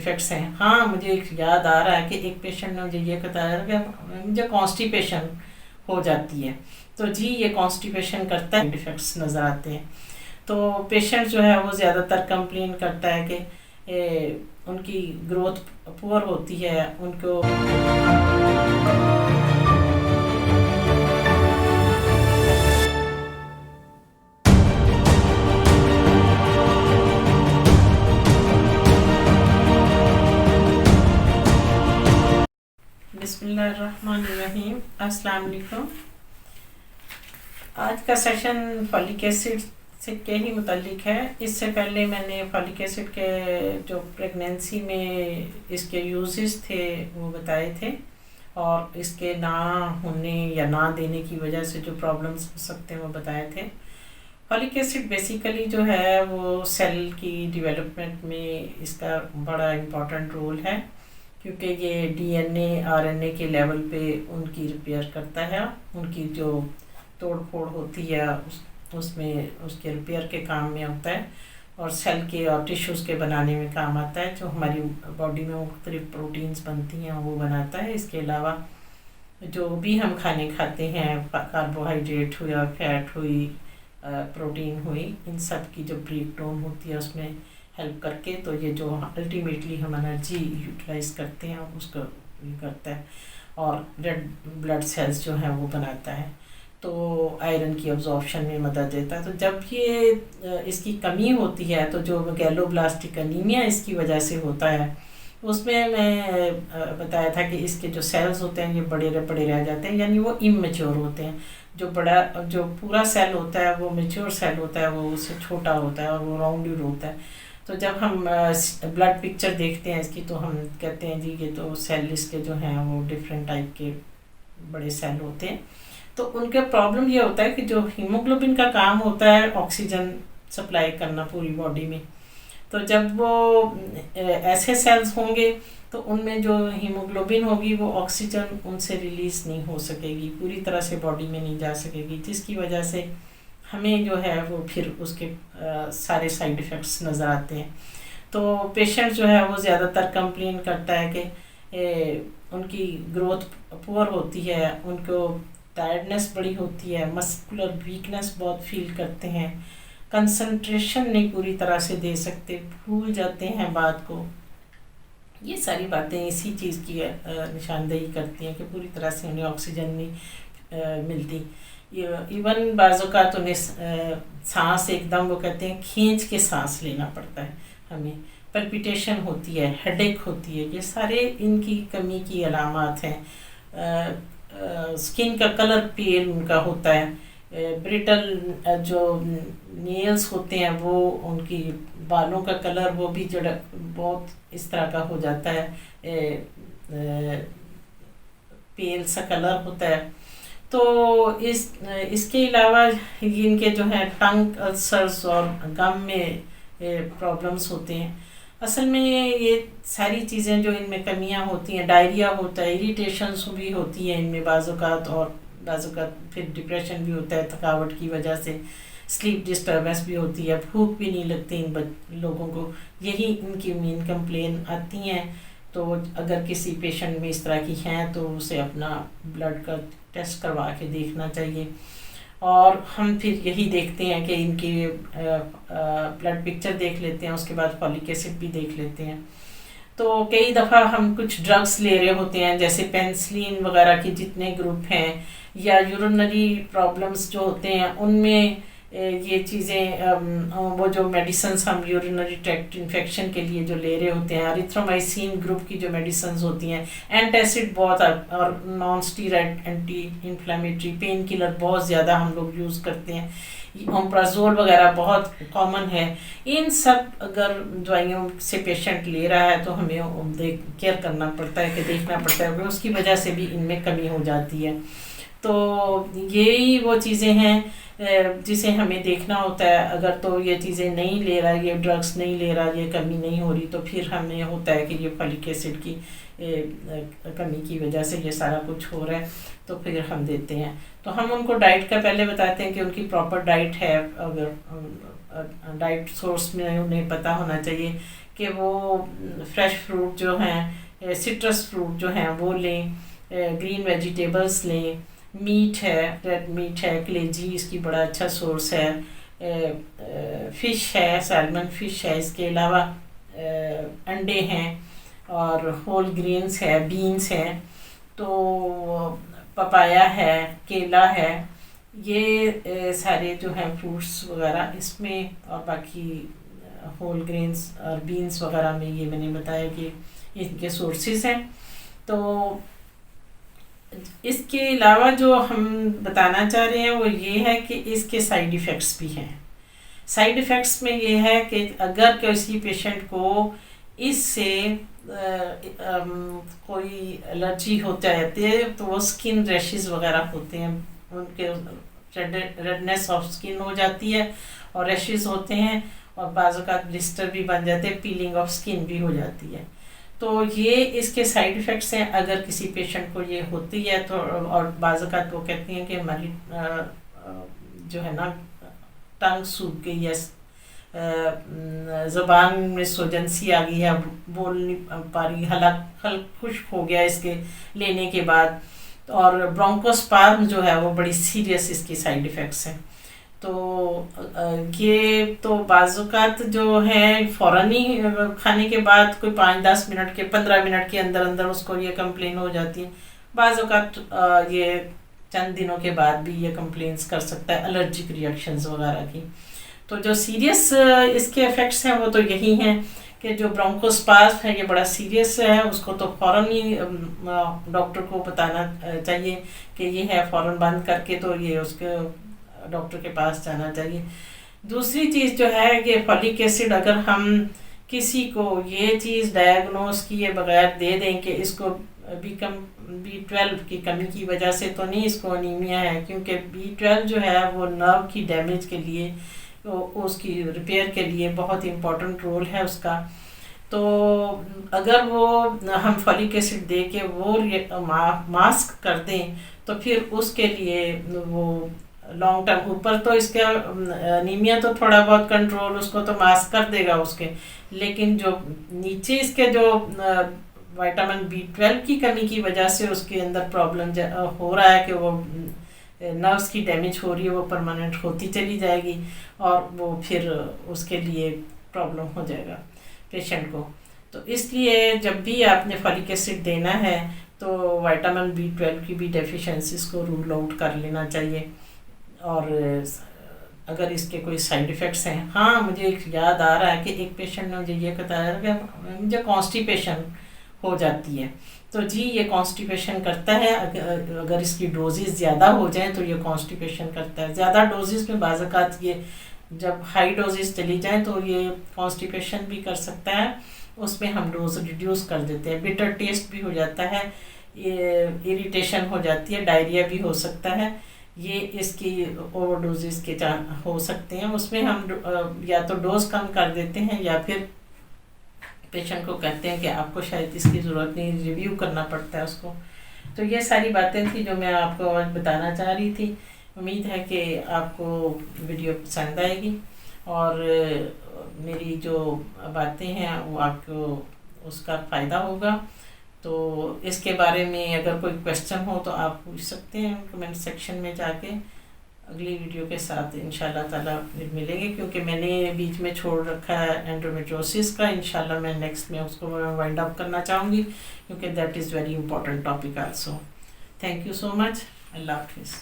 Effects ہیں. ہاں مجھے ایک یاد آ رہا ہے کہ ایک پیشنٹ نے مجھے یہ بتایا کہ مجھے کانسٹیپیشن ہو جاتی ہے. تو جی یہ کانسٹیپیشن کرتا ہے, افیکٹس نظر آتے ہیں. تو پیشنٹ جو ہے وہ زیادہ تر کمپلین کرتا ہے کہ ان کی گروتھ پور ہوتی ہے, ان کو بسم اللہ الرحمن الرحیم. السلام علیکم. آج کا سیشن فولک ایسڈ سے کے ہی متعلق ہے. اس سے پہلے میں نے فولک ایسڈ کے جو پریگنینسی میں اس کے یوزز تھے وہ بتائے تھے, اور اس کے نہ ہونے یا نہ دینے کی وجہ سے جو پرابلمس ہو سکتے ہیں وہ بتائے تھے. فولک ایسڈ بیسیکلی جو ہے وہ سیل کی ڈیولپمنٹ میں اس کا بڑا امپورٹنٹ رول ہے, کیونکہ یہ D N A R N A کے لیول پہ ان کی ریپیئر کرتا ہے. ان کی جو توڑ پھوڑ ہوتی ہے اس میں اس کے ریپیئر کے کام میں ہوتا ہے, اور سیل کے اور ٹیشوز کے بنانے میں کام آتا ہے. جو ہماری باڈی میں مختلف پروٹینز بنتی ہیں وہ بناتا ہے. اس کے علاوہ جو بھی ہم کھانے کھاتے ہیں, کاربوہائیڈریٹ ہویا, فیٹ ہوئی, پروٹین ہوئی, ان سب کی جو بریک ڈاؤن ہوتی ہے اس میں ہیلپ کر کے, تو یہ جو الٹیمیٹلی ہم انرجی یوٹیلائز کرتے ہیں اس کو یہ کرتا ہے, اور ریڈ بلڈ سیلز جو ہیں وہ بناتا ہے. تو آئرن کی ابزارپشن میں مدد دیتا ہے. تو جب یہ اس کی کمی ہوتی ہے تو جو گیلوبلاسٹک انیمیا اس کی وجہ سے ہوتا ہے, اس میں بتایا تھا کہ اس کے جو سیلز ہوتے ہیں یہ بڑے بڑے رہ جاتے ہیں, یعنی وہ اممیچور ہوتے ہیں. جو پورا سیل ہوتا ہے وہ میچور سیل ہوتا ہے, وہ اس سے چھوٹا ہوتا ہے اور وہ راؤنڈڈ ہوتا ہے. تو جب ہم بلڈ پکچر دیکھتے ہیں اس کی تو ہم کہتے ہیں جی یہ تو سیل اس کے جو ہیں وہ ڈفرینٹ ٹائپ کے بڑے سیل ہوتے ہیں. تو ان کا پرابلم یہ ہوتا ہے کہ جو ہیموگلوبن کا کام ہوتا ہے آکسیجن سپلائی کرنا پوری باڈی میں, تو جب وہ ایسے سیلز ہوں گے تو ان میں جو ہیموگلوبن ہوگی وہ آکسیجن ان سے ریلیز نہیں ہو سکے گی, پوری طرح سے باڈی میں نہیں جا سکے گی, جس کی وجہ سے ہمیں جو ہے وہ پھر اس کے سارے سائیڈ ایفیکٹس نظر آتے ہیں. تو پیشنٹ جو ہے وہ زیادہ تر کمپلین کرتا ہے کہ ان کی گروتھ پور ہوتی ہے, ان کو ٹائرڈنس بڑی ہوتی ہے, مسکولر ویکنس بہت فیل کرتے ہیں, کنسنٹریشن نہیں پوری طرح سے دے سکتے, بھول جاتے ہیں بات کو. یہ ساری باتیں اسی چیز کی نشاندہی کرتی ہیں کہ پوری طرح سے انہیں آکسیجن نہیں ملتی. ایون بعض اوقات انہیں سانس ایک دم وہ کہتے ہیں کھینچ کے سانس لینا پڑتا ہے ہمیں, پلپیٹیشن ہوتی ہے, ہیڈ ایک ہوتی ہے. یہ سارے ان کی کمی کی علامات ہیں. اسکن کا کلر پیل ان کا ہوتا ہے, بریٹل جو نیلز ہوتے ہیں وہ ان کی بالوں کا کلر وہ بھی جو بہت اس طرح کا ہو جاتا ہے, پیل سا کلر ہوتا ہے. تو اس کے علاوہ ان کے جو ہیں ٹنگ السرز اور گم میں پرابلمس ہوتے ہیں. اصل میں یہ ساری چیزیں جو ان میں کمیاں ہوتی ہیں, ڈائریا ہوتا ہے, اریٹیشنس بھی ہوتی ہیں ان میں بعض اوقات, اور بعض اوقات پھر ڈپریشن بھی ہوتا ہے تھکاوٹ کی وجہ سے, سلیپ ڈسٹربنس بھی ہوتی ہے, بھوک بھی نہیں لگتی ان لوگوں کو. یہی ان کی مین کمپلین آتی ہیں. تو اگر کسی پیشنٹ میں اس طرح کی ہیں تو اسے اپنا بلڈ کا ٹیسٹ کروا کے دیکھنا چاہیے, اور ہم پھر یہی دیکھتے ہیں کہ ان کی بلڈ پکچر دیکھ لیتے ہیں, اس کے بعد فولک ایسڈ بھی دیکھ لیتے ہیں. تو کئی دفعہ ہم کچھ ڈرگس لے رہے ہوتے ہیں, جیسے پینسلین وغیرہ کے جتنے گروپ ہیں, یا یورینری پرابلمس جو ہوتے ہیں ان میں یہ چیزیں وہ جو میڈیسنس ہم یورینری ٹریکٹ انفیکشن کے لیے جو لے رہے ہوتے ہیں, اریتھرومائسین گروپ کی جو میڈیسنز ہوتی ہیں, اینٹاسڈ بہت, اور non steroid anti inflammatory painkiller بہت زیادہ ہم لوگ یوز کرتے ہیں, اومپرازول وغیرہ بہت کامن ہے. ان سب اگر دوائیوں سے پیشنٹ لے رہا ہے تو ہمیں کیئر کرنا پڑتا ہے, کہ دیکھنا پڑتا ہے کہ اس کی وجہ سے بھی ان میں کمی ہو جاتی ہے. تو یہی وہ چیزیں ہیں جسے ہمیں دیکھنا ہوتا ہے. اگر تو یہ چیزیں نہیں لے رہا, یہ ڈرگس نہیں لے رہا, یہ کمی نہیں ہو رہی, تو پھر ہمیں ہوتا ہے کہ یہ فولک ایسڈ کی کمی کی وجہ سے یہ سارا کچھ ہو رہا ہے, تو پھر ہم دیتے ہیں. تو ہم ان کو ڈائٹ کا پہلے بتاتے ہیں کہ ان کی پراپر ڈائٹ ہے. اگر ڈائٹ سورس میں انہیں پتہ ہونا چاہیے کہ وہ فریش فروٹ جو ہیں، سٹرس فروٹ جو ہیں وہ لیں، گرین ویجیٹیبلس لیں، میٹ ہے، ریڈ میٹ ہے، کلیجی اس کی بڑا اچھا سورس ہے، فش ہے، سیلمن فش ہے، اس کے علاوہ انڈے ہیں، اور ہول گرینس ہے، بینس ہیں، تو پپایا ہے، کیلا ہے، یہ سارے جو ہیں فروٹس وغیرہ اس میں، اور باقی ہول گرینس اور بینس وغیرہ میں یہ میں نے بتایا کہ ان کے سورسز ہیں۔ تو اس کے علاوہ جو ہم بتانا چاہ رہے ہیں وہ یہ ہے کہ اس کے سائیڈ ایفیکٹس بھی ہیں۔ سائیڈ ایفیکٹس میں یہ ہے کہ اگر کسی پیشنٹ کو اس سے کوئی الرجی ہو جاتی ہے تو وہ اسکن ریشز وغیرہ ہوتے ہیں، ان کے ریڈنیس آف اسکن ہو جاتی ہے اور ریشز ہوتے ہیں، اور بعض اوقات بلسٹر بھی بن جاتے ہیں، پیلنگ آف اسکن بھی ہو جاتی ہے۔ تو یہ اس کے سائیڈ ایفیکٹس ہیں اگر کسی پیشنٹ کو یہ ہوتی ہے تو، اور بعض اوقات وہ کہتے ہیں کہ ہماری جو ہے نا ٹنگ سوکھ گئی ہے، زبان میں سوجن سی آ گئی ہے، بول نہیں پا رہی، حلق خشک ہو گیا اس کے لینے کے بعد، اور برونکوسپازم جو ہے وہ بڑی سیریس اس کی سائیڈ ایفیکٹس ہیں۔ تو یہ تو بعض اوقات جو ہیں فوراً ہی کھانے کے بعد کوئی 5-10 منٹ کے 15 منٹ کے اندر اندر اس کو یہ کمپلین ہو جاتی ہے، بعض اوقات یہ چند دنوں کے بعد بھی یہ کمپلینس کر سکتا ہے الرجک ریئیکشنز وغیرہ کی۔ تو جو سیریس اس کے افیکٹس ہیں وہ تو یہی ہیں کہ جو برونکوسپازم ہے یہ بڑا سیریس ہے، اس کو تو فوراً ہی ڈاکٹر کو بتانا چاہیے کہ یہ ہے، فوراً بند کر کے تو یہ اس کے ڈاکٹر کے پاس جانا چاہیے۔ دوسری چیز جو ہے کہ فولک ایسڈ اگر ہم کسی کو یہ چیز ڈائگنوز کیے بغیر دے دیں کہ اس کو B12 کی کمی کی وجہ سے تو نہیں اس کو انیمیا ہے، کیونکہ B12 جو ہے وہ نرو کی ڈیمیج کے لیے، اس کی ریپیئر کے لیے بہت امپورٹنٹ رول ہے اس کا۔ تو اگر وہ ہم فولک ایسڈ دے کے وہ ماسک کر دیں تو پھر اس کے لیے وہ لانگ ٹرم، اوپر تو اس کا انیمیا تو تھوڑا بہت کنٹرول اس کو تو ماسک کر دے گا اس کے، لیکن جو نیچے اس کے جو وائٹامن B12 کی کمی کی وجہ سے اس کے اندر پرابلم ہو رہا ہے کہ وہ نروز کی ڈیمیج ہو رہی ہے، وہ پرماننٹ ہوتی چلی جائے گی، اور وہ پھر اس کے لیے پرابلم ہو جائے گا پیشنٹ کو۔ تو اس لیے جب بھی آپ نے فولک ایسڈ دینا ہے تو وائٹامن B12 کی بھی ڈیفیشنسیز کو رول آؤٹ کر لینا چاہیے۔ اور اگر اس کے کوئی سائیڈ ایفیکٹس ہیں، ہاں مجھے ایک یاد آ رہا ہے کہ ایک پیشنٹ نے مجھے یہ بتایا کہ مجھے کانسٹیپیشن ہو جاتی ہے، تو جی یہ کانسٹیپیشن کرتا ہے، اگر اس کی ڈوزز زیادہ ہو جائیں تو یہ کانسٹیپیشن کرتا ہے۔ زیادہ ڈوزز میں بعض اوقات یہ جب ہائی ڈوزز چلی جائیں تو یہ کانسٹیپیشن بھی کر سکتا ہے، اس میں ہم ڈوز ریڈیوس کر دیتے ہیں، بٹر ٹیسٹ بھی ہو جاتا ہے، اریٹیشن ہو جاتی ہے، ڈائریا بھی ہو سکتا ہے، یہ اس کی اوور ڈوزز کے ہو سکتے ہیں۔ اس میں ہم یا تو ڈوز کم کر دیتے ہیں یا پھر پیشنٹ کو کہتے ہیں کہ آپ کو شاید اس کی ضرورت نہیں، ریویو کرنا پڑتا ہے اس کو۔ تو یہ ساری باتیں تھیں جو میں آپ کو آج بتانا چاہ رہی تھی۔ امید ہے کہ آپ کو ویڈیو پسند آئے گی، اور میری جو باتیں ہیں وہ آپ کو اس کا فائدہ ہوگا۔ تو اس کے بارے میں اگر کوئی کویسچن ہو تو آپ پوچھ سکتے ہیں کمنٹ سیکشن میں جا کے۔ اگلی ویڈیو کے ساتھ انشاءاللہ تعالیٰ پھر ملیں گے، کیونکہ میں نے بیچ میں چھوڑ رکھا ہے انڈومیٹریوسس کا، انشاءاللہ میں نیکسٹ میں اس کو وائنڈ اپ کرنا چاہوں گی، کیونکہ that is very important topic also. Thank you so much, اللہ حافظ۔